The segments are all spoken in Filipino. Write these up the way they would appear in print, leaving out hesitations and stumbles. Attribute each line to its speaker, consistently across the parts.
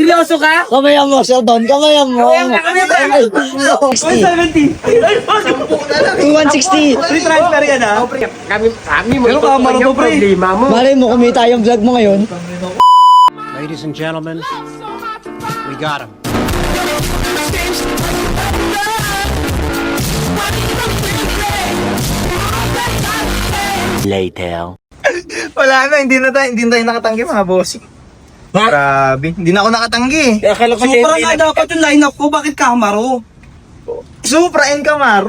Speaker 1: Seryoso ka?
Speaker 2: Kamayan mo, Sheldon. Kamayan mo.
Speaker 1: 170.
Speaker 2: 160.
Speaker 1: Free transfer ka na?
Speaker 3: Kami mo
Speaker 1: Pero
Speaker 3: ito
Speaker 1: kamara
Speaker 3: yung
Speaker 1: to, pre.
Speaker 3: problema mo.
Speaker 2: Malay mo, kumita yung vlog mo ngayon.
Speaker 4: Ladies and gentlemen, we got him.
Speaker 2: Later.
Speaker 5: Wala na, hindi na tayo nakatanggi mga bossing. Grabe, hindi na ako nakatanggi.
Speaker 1: Supra nga dapat yung lineup ko. Bakit Camaro?
Speaker 5: Supra and Camaro.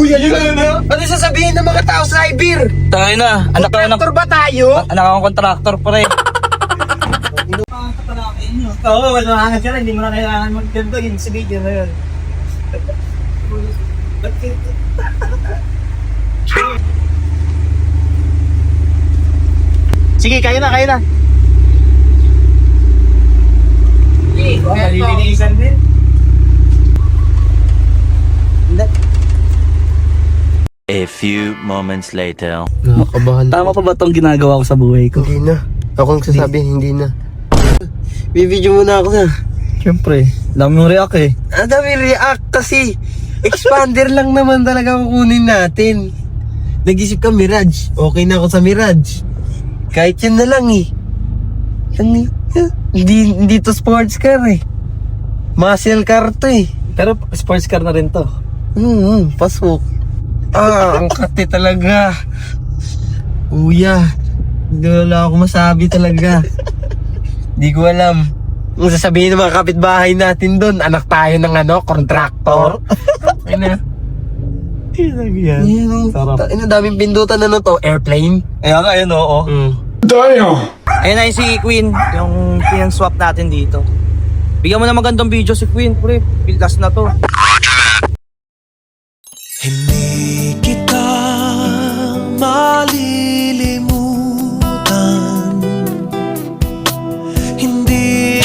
Speaker 5: Uy, ayun na.
Speaker 3: Ano sasabihin ng mga tao sa Ibir?
Speaker 1: Tayo na. Anak
Speaker 3: Kontraktor ba tayo?
Speaker 1: akong kontraktor pre.
Speaker 5: Oo, wala hangat ka na, hindi mo na kailangan mag-ganto yun sa video na yun. Sige, kayo na. Malilinisan din.
Speaker 6: A few moments later.
Speaker 2: Nakakabahan.
Speaker 1: Tama pa ba itong ginagawa ko sa buhay ko?
Speaker 3: Hindi na. Ako ang sasabihin, hindi na.
Speaker 2: Bibidyo muna ako na.
Speaker 5: Siyempre, dami mong react eh.
Speaker 3: Ang dami react kasi. Expander lang naman talaga kukunin natin. Nag-isip ka Mirage. Okay na ako sa Mirage. Kahit yan na lang eh. Hindi to sports car eh. Muscle car to eh.
Speaker 1: Pero sports car na rin to.
Speaker 3: Pasok. Ang kate talaga. Uya. Hindi wala ako masabi talaga. Hindi ko alam. Kung sasabihin ng mga kapitbahay natin doon, anak tayo ng kontraktor. Ano?
Speaker 5: Yan. Sarap.
Speaker 3: Ano, daming pindutan na to. Airplane.
Speaker 5: Ayan nga, ayun oo.
Speaker 1: Ayun na yung si Queen. Yung swap natin dito. Bigyan mo na magandang video si Queen, pre. Pildas na to.
Speaker 7: Hindi kita malilimutan. Hindi.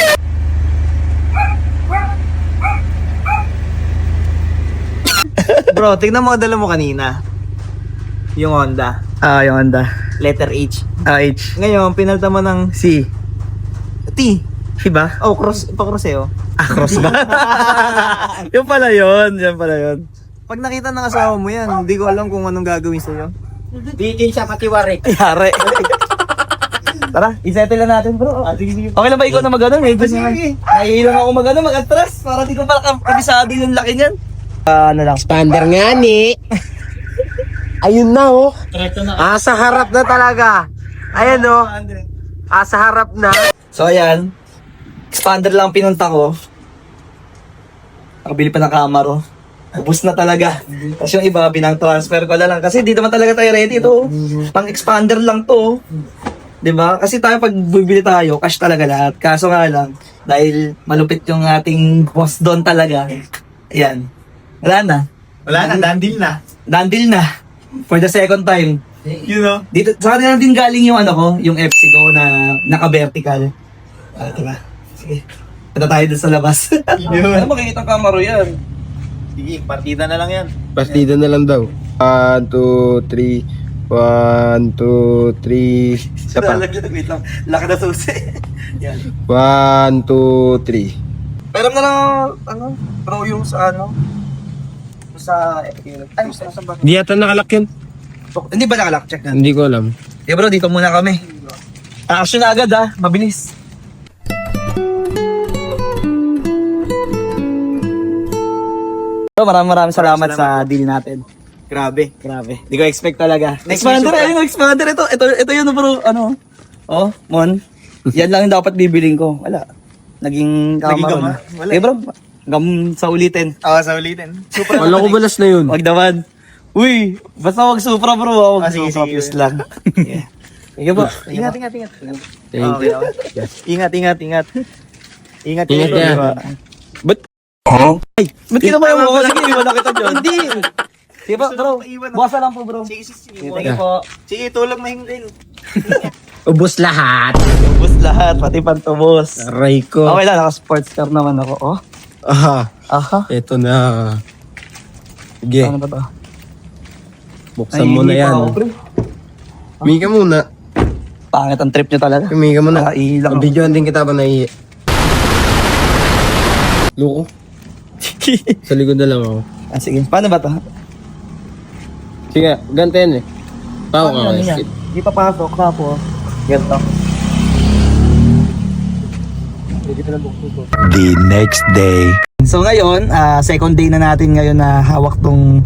Speaker 5: Bro, tignan mo dala mo kanina. Yung Honda.
Speaker 1: Yung Honda.
Speaker 5: Letter H.
Speaker 1: H.
Speaker 5: Ngayon, pinalta mo ng
Speaker 1: C.
Speaker 5: T.
Speaker 1: Diba?
Speaker 5: Oh, pa-cross eh oh.
Speaker 1: Cross ba? Yan pala yun.
Speaker 5: Pag nakita ng asawa mo yan, hindi ko alam kung anong gagawin sa'yo.
Speaker 3: Di siya patiwarik.
Speaker 1: Yari. Tara, isettle na natin bro. Okay lang ba ikaw na mag-ano? Medyo nahihilang ako mag-atras. Para di ko pala kabisado yung laki niyan. Ano lang.
Speaker 3: Expander nga ni. Ayun na oh. Sa harap na talaga. Ayan oh. Sa harap na.
Speaker 1: So ayan. Expander lang pinunta ko. Nakabili pa ng Camaro. Ubus na talaga. Kasi yung iba, binang-transfer ko na lang. Kasi di naman talaga tayo ready ito. Pang expander lang to. Diba? Kasi tayo pag bibili tayo, cash talaga lahat. Kaso nga lang, dahil malupit yung ating boss doon talaga. Ayan. Wala na.
Speaker 5: Dandil na.
Speaker 1: Dandil na. For the second time.
Speaker 5: You know?
Speaker 1: Dito, sa kanila din galing yung yung FC ko na naka-vertical. Diba? Sige. Punta tayo dun sa labas. Ano makikita ang Camaro yan?
Speaker 5: Sige, partida na lang yan.
Speaker 3: Partida na lang daw. 1, 2, 3. 1, 2, 3. Isa pa.
Speaker 1: Wait lang. Laki na susi. Yan.
Speaker 3: 1, 2, 3.
Speaker 1: Pero na lang, bro, yung sa sa ay, sa bakit?
Speaker 3: Di yata nakalak yun.
Speaker 1: Hindi ba nakalock? Check na.
Speaker 3: Hindi ko alam.
Speaker 1: Okay bro, dito muna kami. Action na agad mabilis. So, maraming salamat sa deal natin.
Speaker 5: Grabe.
Speaker 1: Di ko expect talaga. Expander, ayun, expander ito. Ito yun bro, Oh, Mon. Yan lang yung dapat bibiling ko. Wala. Naging Camaro na.
Speaker 5: Wala.
Speaker 1: Bro, gam sa ulitin.
Speaker 5: Sa ulitin. Super.
Speaker 3: Wala ko balas na yun.
Speaker 1: Wag naman. Uy, basta wag Supra bro. Wag
Speaker 5: sige,
Speaker 1: Supra,
Speaker 5: sige.
Speaker 1: please lang. Yeah. Sige po.
Speaker 5: Ingat.
Speaker 3: Thank you.
Speaker 5: Ingat. Ingat
Speaker 3: Ingat
Speaker 5: bro.
Speaker 3: yan.
Speaker 1: Ba't? Ay, ba't kinamay mo ako? Sige, iwan na kita dyan. Hindi. Sige po, bro. Buwasa lang po, bro.
Speaker 5: Sige.
Speaker 1: Thank you po.
Speaker 5: Sige, tulog na hinggil.
Speaker 3: Ubus lahat.
Speaker 1: Ubus lahat, pati pantubos.
Speaker 3: Aray ko.
Speaker 1: Okay lang, naka-sports car naman ako. Oh. Aha.
Speaker 3: Ito na. Sige,
Speaker 1: Ano ba to?
Speaker 3: buksan mo na yan.
Speaker 1: Ay, hindi pa ako, bro.
Speaker 3: Humingi ka muna.
Speaker 1: Pangit ang trip nyo talaga.
Speaker 3: Kumiga mo na.
Speaker 1: Nakailang.
Speaker 3: Video din kita ba naiiyak? Loko. Sa likod na lang ako.
Speaker 1: Ah, sige, paano ba to?
Speaker 3: Sige, ganito yan eh. Tao ka
Speaker 1: Ano
Speaker 3: nga.
Speaker 1: yan? Di pa pasok, kapo. Ganito.
Speaker 6: The next day.
Speaker 1: So ngayon, second day na natin ngayon na hawak tong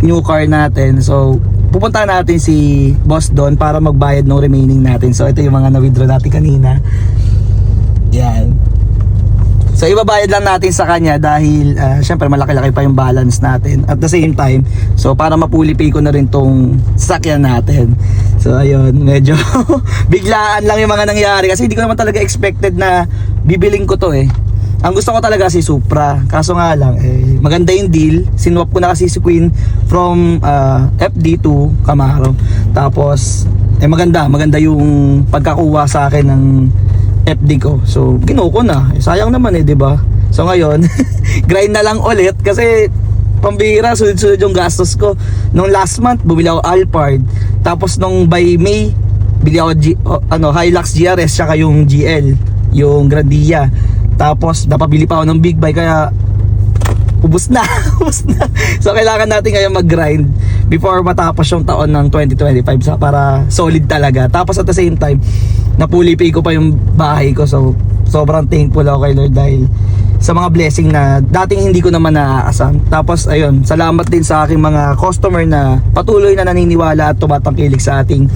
Speaker 1: new car natin. So pupunta natin si boss doon para magbayad ng remaining natin. So ito yung mga na-withdraw natin kanina. Yan. So ibabayad lang natin sa kanya dahil syempre malaki-laki pa yung balance natin. At the same time, so para mapuli-pay ko na rin tong sasakyan natin. So ayun, medyo biglaan lang yung mga nangyari kasi hindi ko naman talaga expected na bibiling ko to eh. Ang gusto ko talaga si Supra. Kaso nga lang, maganda yung deal. Sinwap ko na kasi si Queen from FD to Camaro. Tapos, maganda yung pagkakuha sa akin ng FD ko. So, kinuha ko na. Sayang naman di ba? So ngayon, grind na lang ulit kasi pambihira, sunod-sunod yung gastos ko. Nung last month, bumili ako Alphard. Tapos nung by May, bili ako Hilux GRS tsaka yung GL, yung Grandia. Tapos napabili pa ako ng big bike kaya ubos na. So kailangan natin ngayon mag-grind before matapos yung taon ng 2025 para solid talaga. Tapos at the same time, napuli-pay ko pa yung bahay ko. So sobrang thankful ako kay Lord dahil sa mga blessing na dating hindi ko naman naaasam. Tapos ayun, salamat din sa aking mga customer na patuloy na naniniwala at tumatangkilik sa ating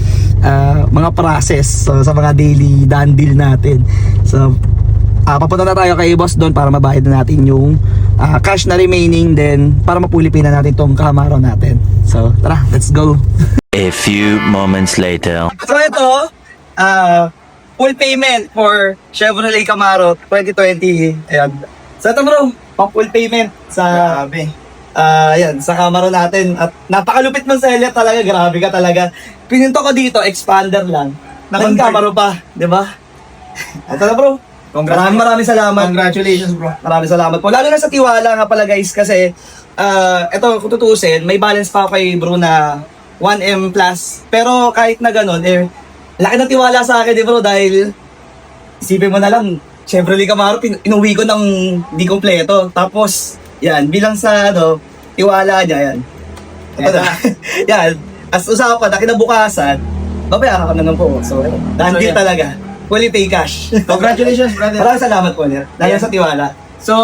Speaker 1: mga process, so, sa mga daily done deal natin. So papunta na tayo kay boss doon para mabayad na natin yung cash na remaining, then para mapulipin na natin tong Camaro natin. So tara, let's go.
Speaker 6: A few moments later.
Speaker 1: So ito, full payment for Chevrolet Camaro 2020. Ayan. So ito bro, pang full payment sa ayan, sa Camaro natin. At napakalupit mong seller talaga, grabe ka talaga. Pininto ko dito, expander lang. Naging Camaro pa, di ba? Ito na bro. Maraming salamat.
Speaker 5: Congratulations, bro.
Speaker 1: Maraming salamat po. Lalo na sa tiwala nga pala guys kasi eto kung tutusin, may balance pa ako kay bro na 1M plus. Pero kahit na ganun, laki ng tiwala sa akin bro dahil isipin mo na lang, Chevrolet Camaro, inuwi ko ng di kompleto. Tapos, yan, bilang sa tiwala niya, yan. Ito na. Yan, as usapan na kinabukasan, babayaran ka na ng po. So, dandil talaga. Fully pay cash.
Speaker 5: Congratulations, brother.
Speaker 1: Maraming salamat po, Ner. Dahil sa tiwala. So,